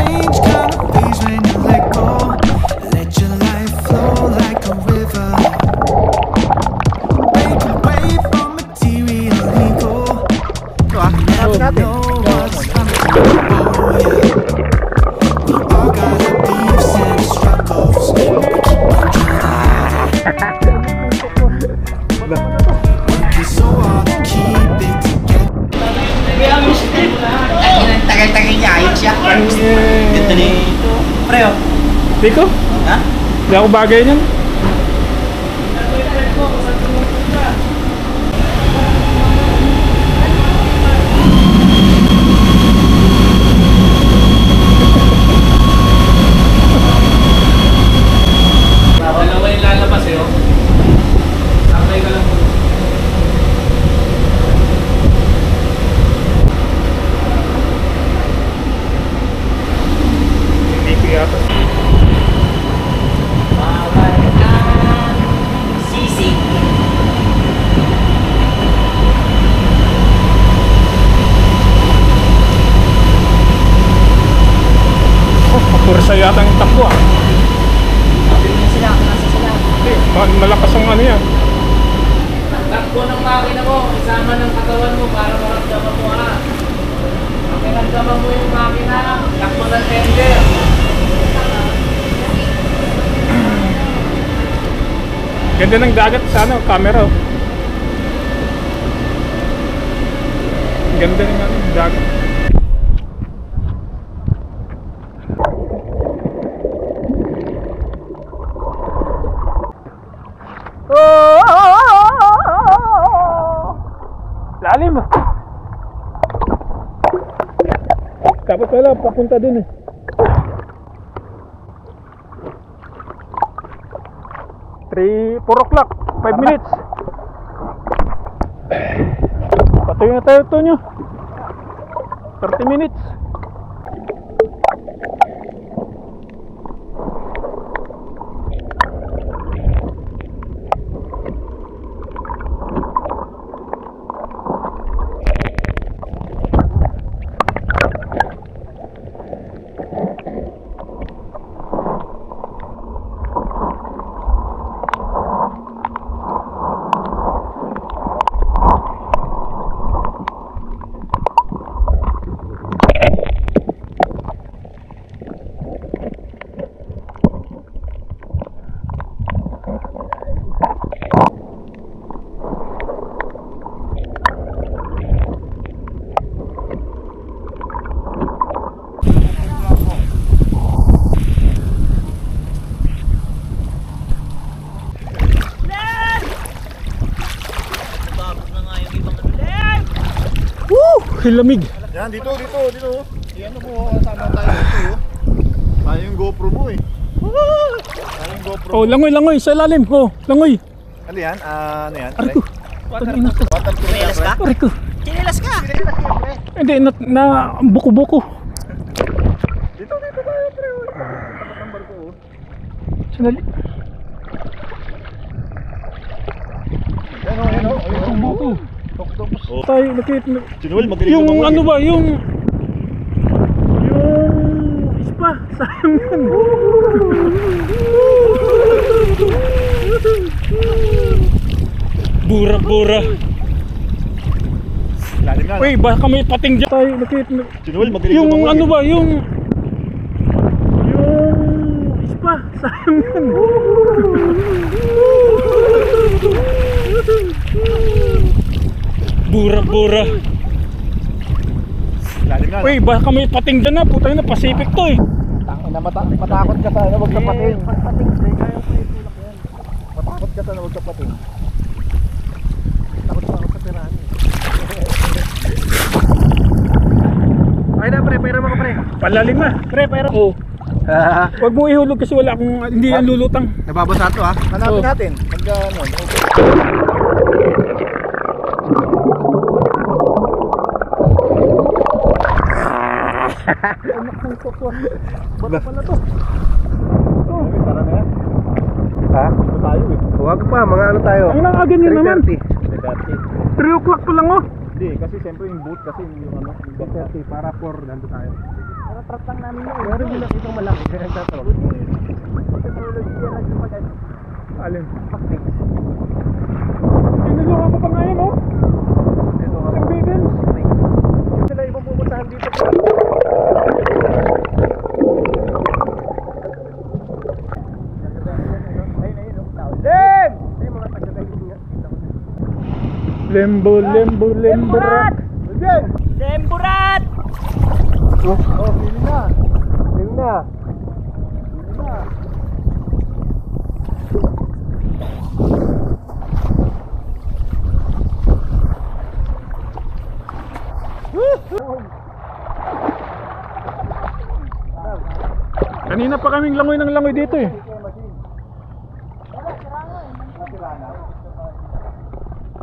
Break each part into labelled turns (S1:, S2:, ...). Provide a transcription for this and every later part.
S1: strange kind of phase when you let go. Let your life flow like a river. Break away from material ego. Never know what's coming. Oh yeah. We all got our beefs and struggles. We keep on trying to hide it. Working so hard to keep it together.
S2: Tagal-tagal niya, ayos siya. Ganda ni pre, oh.
S3: Di ko?
S2: Ha?
S3: Di ako bagay niyan.
S4: Dalawa yung lalabas eh, oh. Apply ka lang.
S2: Sisig.
S3: Pursa yata ang takbo ah.
S2: Sila, nasa sila.
S3: Hindi, malakas ang ano yan.
S4: Takbo ng makina mo, isama ng katawan mo para maramdaman mo ha. Pag naramdaman mo yung makina, takbo ng tender.
S3: Ganda ng dagat sa ano, camera oh. Ganda ng ano, dagat. Lalim. Dapat pala papunta dun eh. 4 o'clock, 5 minutes. Patuloy na tayo ito nyo. 30 minutes. Lamig.
S5: Yan, dito. Yan mo, kasama tayo dito. Tayo yung GoPro mo eh. Tayo yung GoPro.
S3: Oh, langoy sa ilalim. Oh, langoy.
S5: Ano yan? Ano yan?
S3: Aray ko.
S2: Chinelas ka?
S3: Aray ko.
S2: Chinelas ka?
S3: Hindi, na buko-buko.
S5: Dito tayo, pre. Tapat ng barko oh.
S3: Sandali.
S5: Ano?
S3: Buko.
S5: Oh.
S3: Tayo, nakit.
S5: Sinuel, magaling
S3: Yung
S5: naman
S3: ano ba, yung ispa, sayang yan. Bura.
S5: Lalim na.
S3: Uy, baka may pating dyan. Tayo, nakit.
S5: Sinuel, magaling
S3: Yung
S5: naman
S3: ano ba, yung ispa, sayang yan. Bura.
S5: Lalim na.
S3: Uy, baka may pating dyan na. Putang na, Pacific to eh.
S5: Matakot ka sana, wag ka pating. Matakot ka sana, wag ka pating. Takot pa ako sa tirahan. Ay na, pre, pera mo ka, pre.
S3: Palalim na.
S5: Pre, pera.
S3: Oo. Huwag mo ihulog kasi wala akong, hindi yan lulutang.
S5: Nababasa to ha. Hanapin
S3: Oo.
S5: natin. Ano,
S3: Baka pala to.
S5: Para na yan. Ha? Ito tayo eh.
S6: Huwag pa, mga ano tayo?
S3: Ang nangagan yun naman.
S6: 3:30.
S3: 3 o'clock pa lang oh.
S5: Hindi, kasi siyempre yung boat kasi yung ano.
S6: 3:30 para 4 nandito tayo.
S2: trap lang namin yun. Pero yung nakitang malaki, kaya nagtatrap. Technology yan nagpapagad.
S3: Alin?
S2: Pag-fix.
S3: Tinulungan ko pa nga yun, oh. Isang bigans.
S2: Sila ibang pumuntahan dito. Lem! Ay, mga taga-dating nga.
S3: Lembo, lembo, lemburat.
S2: Lem!
S4: Lemburat!
S2: Oh, pili na. Pili na. Pili na.
S3: Kanina pa kaming langoy ng langoy dito eh.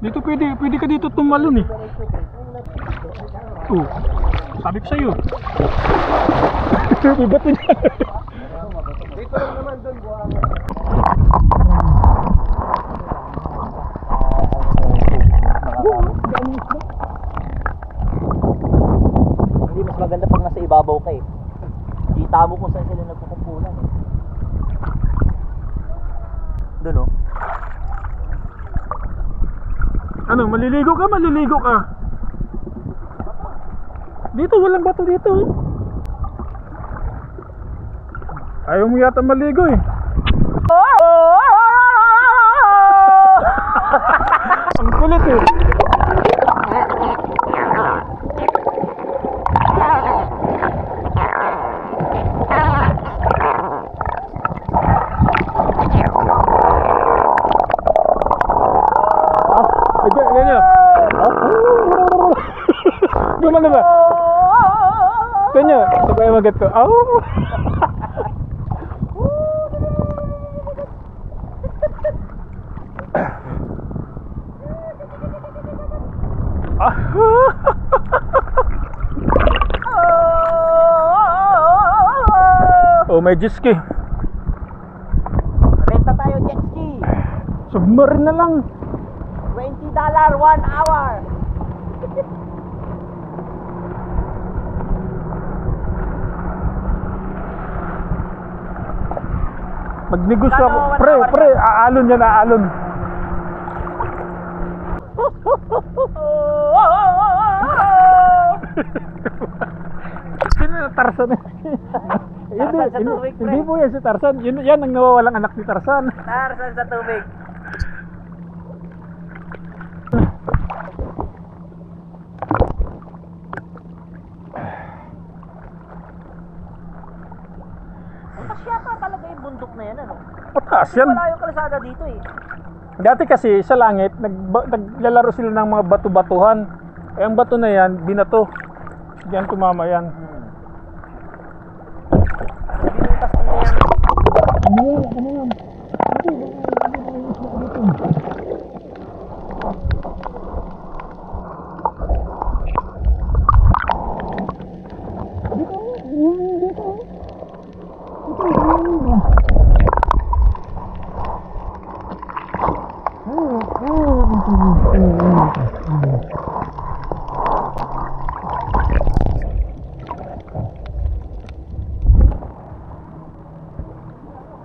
S3: Dito pwede ka dito tumalon eh. Oh, sabi ko sa'yo. May bato dyan.
S2: Dito lang naman doon, buhangin.
S7: Hindi, mas maganda pag nasa ibabaw ka eh. Kita mo kung saan sila nagkukumpulan eh. Doon oh.
S3: Ano, maliligo ka? Maliligo ka? Dito, walang bato dito. Ayaw mo yata maligo eh. Ang kulit eh. Ganyan. Gumana ba? Ganyan. Sabay magat ko. Oh, may jet ski.
S7: Renta tayo jet ski.
S3: Submarine na lang.
S7: $20 1 hour.
S3: Magnegosyo ako. Pre, aalon yan, aalon. Sino na Tarzan?
S7: Tarzan sa tubig, pre.
S3: Hindi po yan si Tarzan. Yan ang nawawalang anak ni Tarzan.
S7: Tarzan sa tubig. Masya pa talaga yung bundok na yan ano.
S3: Pataas yan.
S7: Wala yung kalsada dito eh.
S3: Dati kasi sa langit, naglalaro sila ng mga bato-batuhan. Eh ang bato na yan, binato. Diyan tumama yan.
S7: Binutas nila yan.
S3: Ano yan?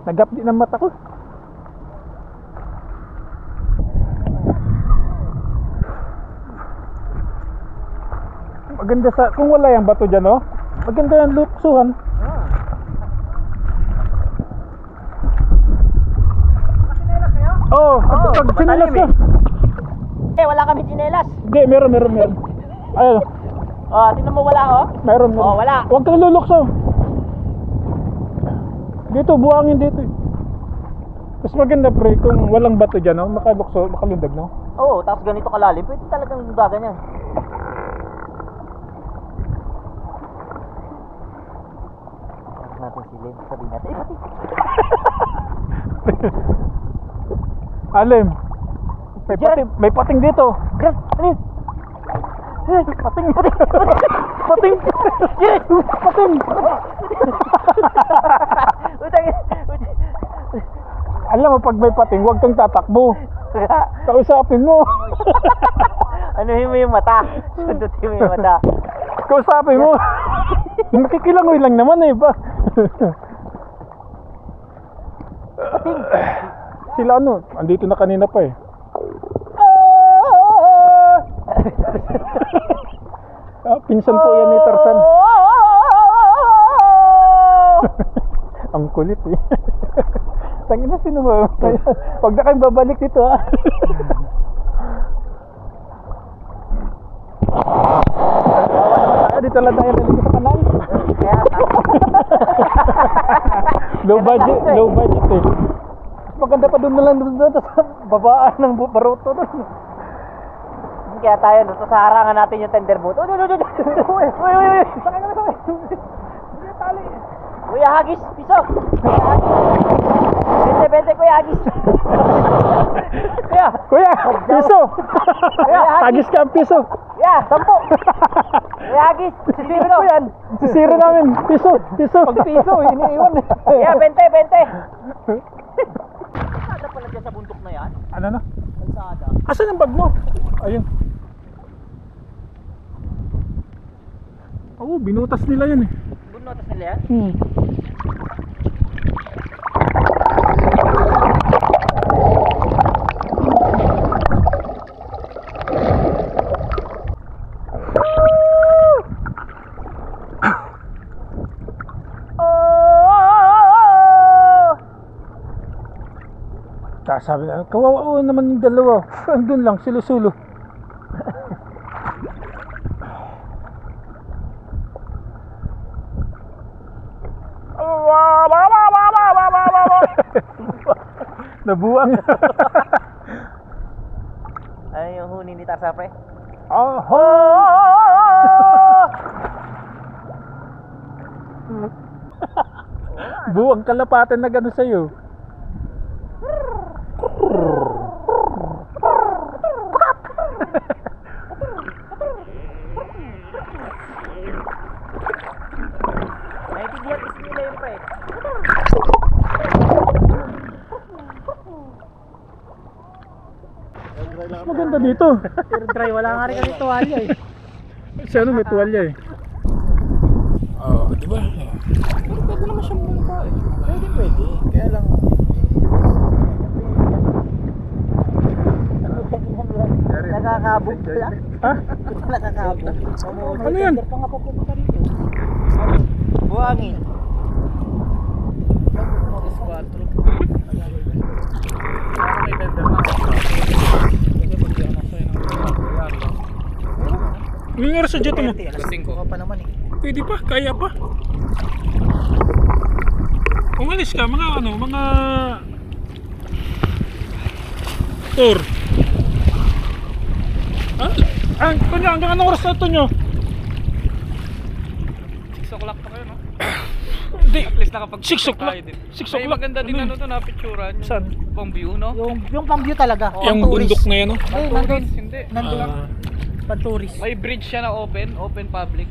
S3: Nagap din ang mata ko. Maganda sa, kung wala yung bato dyan, oh. Maganda yung luksuhan.
S7: Nakachinelas kayo?
S3: Oo, pag chinelas ka.
S7: Eh, wala kami chinelas.
S3: Hindi, meron. Ayun,
S7: Oh, tingnan mo wala oh.
S3: meron.
S7: Oh, wala.
S3: Huwag kang lulukso. Dito, buhangin dito eh. Mas maganda pre, kung walang bato dyan, oh, makalukso, makalundag, no?
S7: Oo, tapos ganito kalalim, pwede talagang lundagan yan. Natin si Lim, sabihin natin, pati.
S3: Alim. May pating dito.
S7: Ano yun?
S3: Pating. Pating. Alam mo, pag may pating, huwag kang tatakbo. Kausapin mo.
S7: Anuhin mo yung mata. Sundutin mo yung mata.
S3: Kausapin mo. Makikilangoy lang naman eh ba? Sila ano, andito na kanina pa eh. Pinsan po yan ni Tarzan. Ang kulit eh. Tangina, sino ba? Huwag na kayong babalik dito ha. Dito lang tayo naligo sa kanal. Low budget eh. Maganda pa doon na lang doon sa babaan ng baruto doon.
S7: Kaya tayo, no, sa harangan natin yung tender boat. Uy! Sakay kami. Hindi tali. Kuya Hagis, piso. Kuya Hagis. 20 Kuya Hagis.
S3: Kuya, piso. Hagis ka ang piso.
S7: Kuya, 10. Kuya Hagis, sisiro
S3: Ano yan? Sisiro namin. Piso. Pag piso, iniiwan eh.
S7: Kuya, 20. Kalsada pala dyan sa bundok na yan.
S3: Ano na?
S7: Kalsada.
S3: Asan ang bag mo? Ayun. Oo, binutas nila yan eh.
S7: Bunotas nila yan?
S3: Sabi na, kawawa naman yung dalawa. Andun lang, silusulo. Nabuang.
S7: Ano yung huni ni Tarzan, pre?
S3: Oho! Buwang kalapatan na gano'n sa'yo.
S7: Naintindihan is nila yun, pre.
S3: Maganda dito.
S7: Pero dry, wala nga rin kasi tuwalya eh.
S3: Sa ano may tuwalya eh. Oh, di ba? Pero pwede naman siyang bumaba eh.
S5: Pwede. Kaya lang.
S7: Nakakabog pala.
S3: Ha?
S7: Nakakabog.
S3: Ano yan?
S7: Buhangin.
S3: Ilang oras sa jet mo?
S7: Pa naman eh.
S3: Pwede pa, kaya pa. Umalis ka, mga ano, mga tour. Kunya, hanggang anong oras na ito nyo?
S4: 6 o'clock pa kayo, no?
S3: Hindi,
S4: At least nakapag
S3: 6 o'clock.
S4: tayo din.
S3: 6
S4: May
S3: o'clock.
S4: maganda din ano to na picturean.
S3: Saan?
S4: Pang view, no?
S7: Yung pang view talaga.
S3: Yung bundok na yan, no?
S7: Nandun.
S4: Hindi.
S7: Pang tourist.
S4: May bridge siya na open public.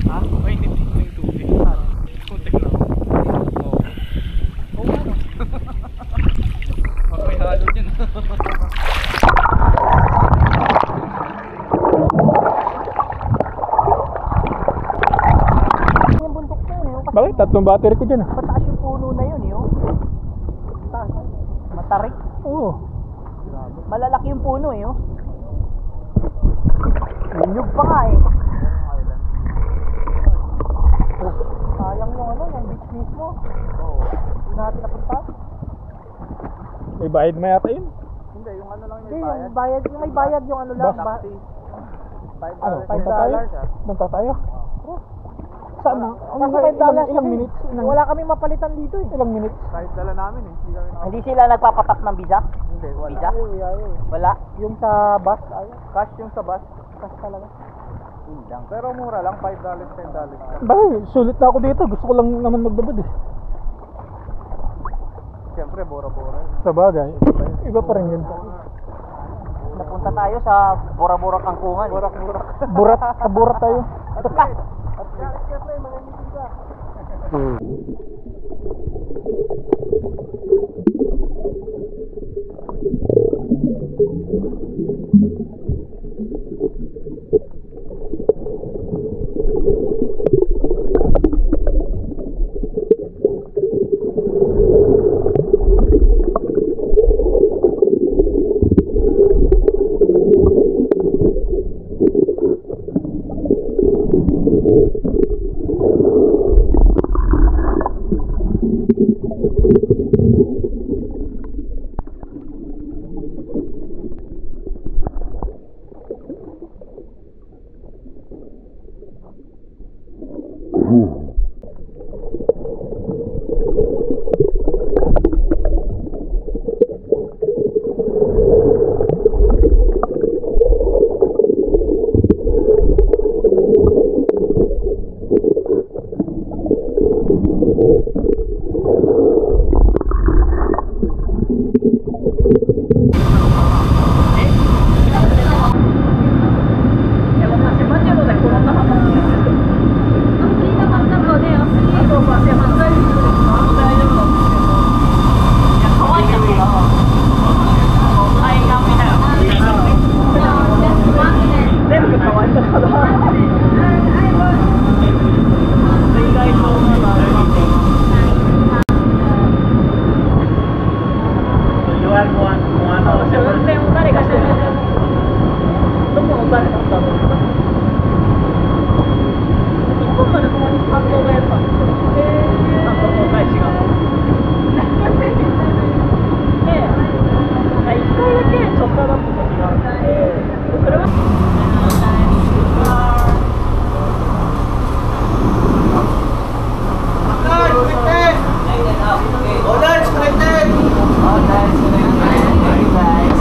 S4: Ha? Mainit din yung tubig. Putik lang. Oo. Baka may halo dyan.
S7: Yung bundok na yun eh.
S3: Bakit? Tatlong battery ko dyan.
S7: Mataas yung puno na yun eh. Mataas. Matarik.
S3: Oo.
S7: Malalaki yung puno eh. Linyog pa nga eh. Sayang yung ano, yung beach mismo. Hindi natin napunta.
S3: May bayad na yata yun.
S5: Hindi, yung ano lang
S7: Hindi, yung bayad, yung may bayad yung ano lang.
S3: Bus. Ano?
S7: $5
S3: Punta tayo? Punta tayo? Saan na? Ilang minutes?
S7: Wala kaming mapalitan dito eh.
S3: Ilang minutes?
S5: Kahit dala namin eh. Hindi kami
S7: Hindi sila nagpapatap ng visa?
S5: Hindi, wala.
S7: Visa? Wala.
S3: Yung sa bus?
S5: Cash yung sa bus.
S7: Cash talaga. Yun lang.
S5: Pero mura lang, $5, $10 lang.
S3: Bakit? Sulit na ako dito. Gusto ko lang naman magbabad eh.
S5: Siyempre, bora-bora.
S3: Sa bagay. Iba pa rin yun.
S7: Napunta tayo sa Bora-Bora Kangkungan.
S5: Borak-borak.
S3: Burat. Sa burat tayo.
S5: At siyempre, mga meeting ka.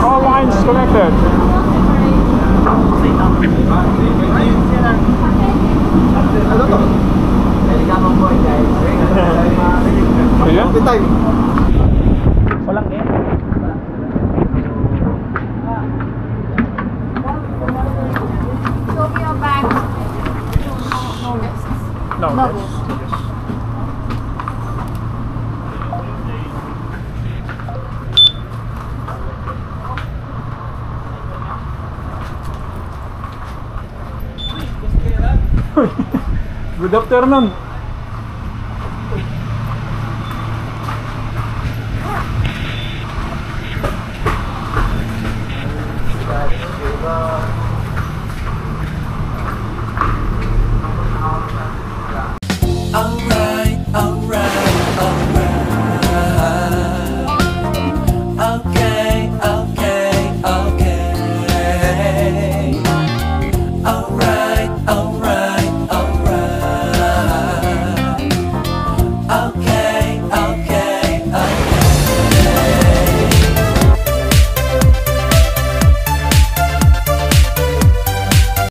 S3: All lines connected. Ayan.
S7: Walang eh.
S8: Show me your bag.
S3: No. Good afternoon.